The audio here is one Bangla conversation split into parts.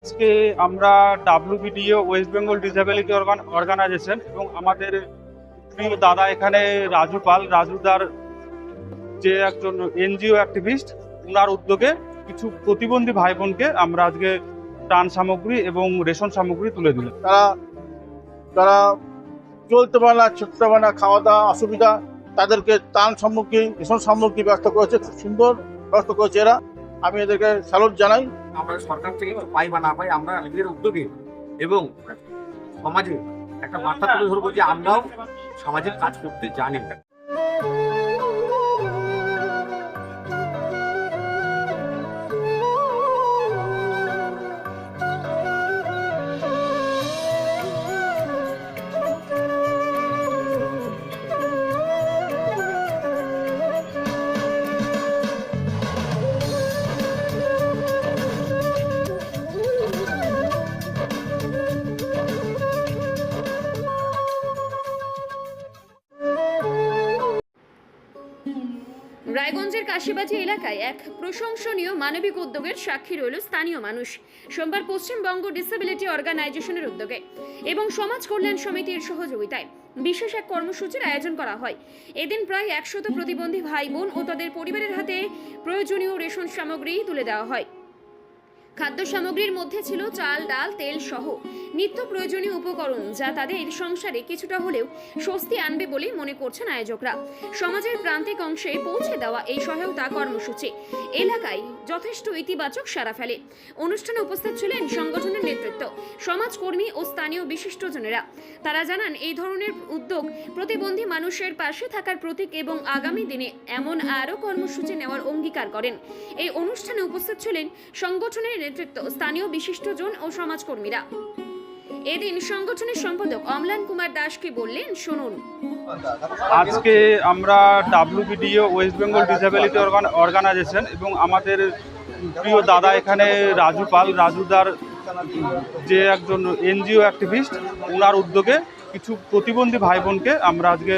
আজকে আমরা ডাব্লিউবিডিও ওয়েস্ট বেঙ্গল ডিসেবিলিটি অর্গানাইজেশন এবং আমাদের প্রিয় দাদা এখানে রাজুদার যে একজন এনজিও অ্যাক্টিভিস্ট, ওনার উদ্যোগে কিছু প্রতিবন্ধী ভাই বোনকে আমরা আজকে ত্রাণ সামগ্রী এবং রেশন সামগ্রী তুলে দিলাম। তারা চলতে পারে না, ছুটতে পারে না, খাওয়া দাওয়া অসুবিধা, তাদেরকে ত্রাণ সামগ্রী রেশন সামগ্রী ব্যবস্থা করেছে, খুব সুন্দর ব্যবস্থা করেছে এরা। আমি এদেরকে স্যালুট জানাই। আমরা সরকার থেকে পাই বা না পাই, আমরা নিজের উদ্যোগে এবং সমাজে একটা বার্তা তুলে ধরবো যে আমরাও সমাজের কাজ করতে জানি। রায়গঞ্জের কাশিবাজি এলাকায় এক প্রশংসনীয় মানবিক উদ্যোগের সাক্ষী রইল স্থানীয় মানুষ। সোমবার পশ্চিমবঙ্গ ডিসেবিলিটি অর্গানাইজেশনের উদ্যোগে এবং সমাজ কল্যাণ সমিতির সহযোগিতায় বিশেষ এক কর্মসূচির আয়োজন করা হয়। এদিন প্রায় 100 প্রতিবন্ধী ভাই বোন ও তাদের পরিবারের হাতে প্রয়োজনীয় রেশন সামগ্রী তুলে দেওয়া হয়। খাদ্য সামগ্রীর মধ্যে ছিল চাল, ডাল, তেল সহ নিত্য প্রয়োজনীয় উপকরণ, যা তাদের সংসারে কিছুটা হলেও স্বস্তি আনবে বলে মনে করছেন আয়োজকরা। সমাজের প্রান্তিক অংশে পৌঁছে দেওয়া এই সহায়তা কর্মসূচি এলাকায় যথেষ্ট ইতিবাচক সাড়া ফেলে। অনুষ্ঠানে উপস্থিত ছিলেন সংগঠনের নেতৃত্ব, সমাজকর্মী ও স্থানীয় বিশিষ্টজনেরা। তারা জানান, এই ধরনের উদ্যোগ প্রতিবন্ধী মানুষের পাশে থাকার প্রতীক এবং আগামী দিনে এমন আরও কর্মসূচি নেওয়ার অঙ্গীকার করেন। এই অনুষ্ঠানে উপস্থিত ছিলেন সংগঠনের নেতৃত্ব, স্থানীয় বিশিষ্টজন ও সমাজকর্মীরা। এদিন সংগঠনের সম্পাদক অমলান কুমার দাস কি বললেন শুনুন। আজকে আমরা ডাব্লিউবিডিও ওয়েস্ট বেঙ্গল ডিসেবিলিটি অর্গানাইজেশন এবং আমাদের প্রিয় দাদা এখানে রাজুদার যে একজন এনজিও অ্যাক্টিভিস্ট, ওনার উদ্যোগে কিছু প্রতিবন্ধী ভাই বোনকে আমরা আজকে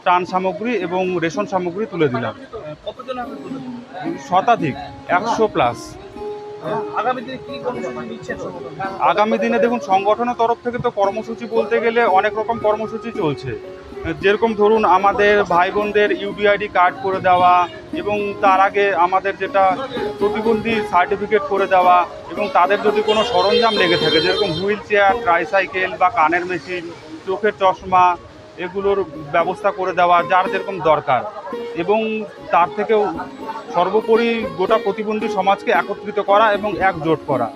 ত্রাণ সামগ্রী এবং রেশন সামগ্রী তুলে দিলাম। শতাধিক 100+। আগামী দিনে দেখুন, সংগঠনের তরফ থেকে তো কর্মসূচি বলতে গেলে অনেক রকম কর্মসূচি চলছে। যেরকম ধরুন, আমাদের ভাই বোনদের ইউডিআইডি কার্ড করে দেওয়া এবং তার আগে আমাদের যেটা প্রতিবন্ধী সার্টিফিকেট করে দেওয়া, এবং তাদের যদি কোনো সরঞ্জাম লেগে থাকে, যেরকম হুইল চেয়ার, ট্রাইসাইকেল বা কানের মেশিন, চোখের চশমা, এগুলোর ব্যবস্থা করে দেওয়া যার যেরকম দরকার। এবং তার থেকেও সর্বোপরি গোটা প্রতিবন্ধী সমাজকে একত্রিত করা এবং একজোট করা।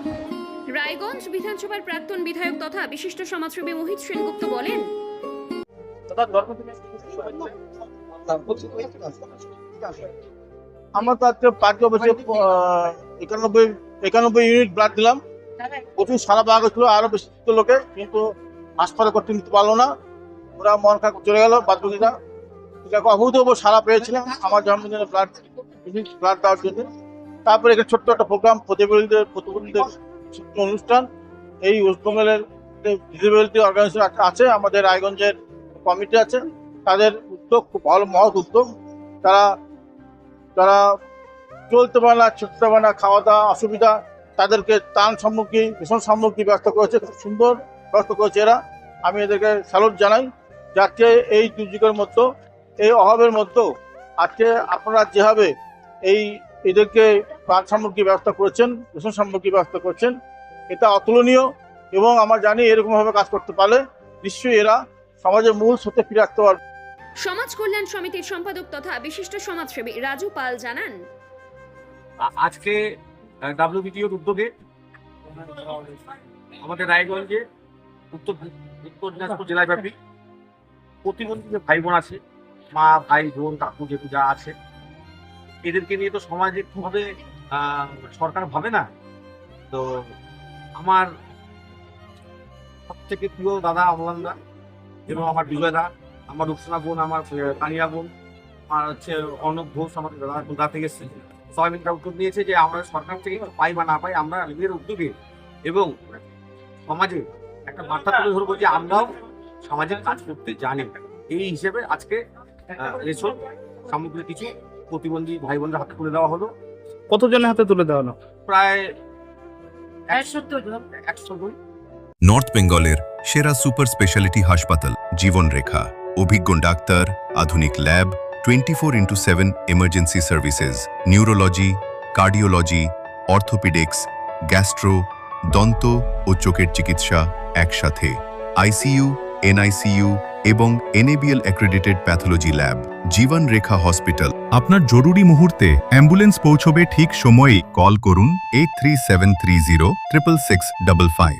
রায়গঞ্জ বিধানসভার প্রাক্তন বিধায়ক তথা বিশিষ্ট সমাজসেবী মোহিত সেনগুপ্ত বলেন, আমরা তো আজকে 5 বছর 91 ইউনিট ব্লাড দিলাম। প্রচুর সারা পাওয়া ছিল, আরো বেশি লোকে, কিন্তু হাসপাতাল করতে নিতে পারলো না, ওরা মন খারাপ চলে গেল। বাদবাকিরা অভূতপূর্ব সারা পেয়েছিলাম আমার জন্মদিনে ব্লাড দেওয়ার জন্য। তারপরে এখানে ছোট্ট একটা প্রোগ্রাম, প্রতিবন্ধীদের অনুষ্ঠান। এই ওয়েস্ট বেঙ্গলের ডিসেবিলিটি অর্গানাইজেশন আছে, আমাদের রায়গঞ্জের কমিটি আছে, তাদের উদ্যোগ খুব ভালো, মহৎ উদ্যোগ। তারা চলতে পারে না, ছুটতে পারে না, খাওয়া দাওয়া অসুবিধা, তাদেরকে ত্রাণ সামগ্রী রেশন সামগ্রী ব্যবস্থা করেছে, খুব সুন্দর ব্যবস্থা করেছে এরা। আমি এদেরকে স্যালুট জানাই। যাতে এই দুর্যোগের মধ্যে, এই অভাবের মধ্যেও আজকে আপনারা যেভাবে এদেরকে ত্রাণ সামগ্রী ব্যবস্থা করেছেন, রেশন সামগ্রী ব্যবস্থা করছেন, এটা অতুলনীয়। এবং আমরা জানি এরকমভাবে কাজ করতে পারলে নিশ্চয়ই এরা সমাজের মূল স্রোতে ফিরে আসতে পারবে। সমাজ কল্যাণ সমিতির সম্পাদক তথা বিশিষ্ট সমাজসেবী রাজু পাল জানান, আজকে ডাব্লিউবিডিওর উদ্যোগে আমাদের রায়গঞ্জে উত্তর দিনাজপুর জেলাব্যাপী প্রতিবন্ধী যে ভাই বোন আছে, মা, ভাই, বোন, কাকু, জেঠু যা আছে, এদেরকে নিয়ে তো সমাজে কিভাবে সরকার ভাবে না। তো আমার সব থেকে প্রিয় দাদা অমলান দা এবং আমার বিজয় দা, আমার রূপসোনা বোন, আমার তানিয়া বোন, আর হচ্ছে অর্ণব ঘোষ, আমাদের দাদা কলকাতা থেকে এসেছে। সবাই মিলে উদ্যোগ নিয়েছে যে আমরা সরকার থেকে পাই বা না পাই, আমরা নিজের উদ্যোগে এবং সমাজে একটা বার্তা তুলে ধরবো যে আমরাও সমাজের কাজ করতে জানি। এই হিসেবে আজকে রেশন সামগ্রী কিছু প্রতিবন্ধী ভাই বোনদের হাতে তুলে দেওয়া হলো। কতজনের হাতে তুলে দেওয়া হলো? প্রায় 102 নর্থ বেঙ্গলের সেরা সুপার স্পেশালিটি হাসপাতাল জীবনরেখা, অভিজ্ঞ ডাক্তার, আধুনিক lab, 24x7 emergency services, neurology, cardiology, orthopaedics, gastro, দন্ত ও চোখের চিকিৎসা একসাথে, আইসিইউ, এনআইসিইউ এবং NABL accredited pathology lab. জীবনরেখা hospital. আপনার জরুরি মুহূর্তে অ্যাম্বুলেন্স পৌঁছবে ঠিক সময়েই। কল করুন 83730 66655।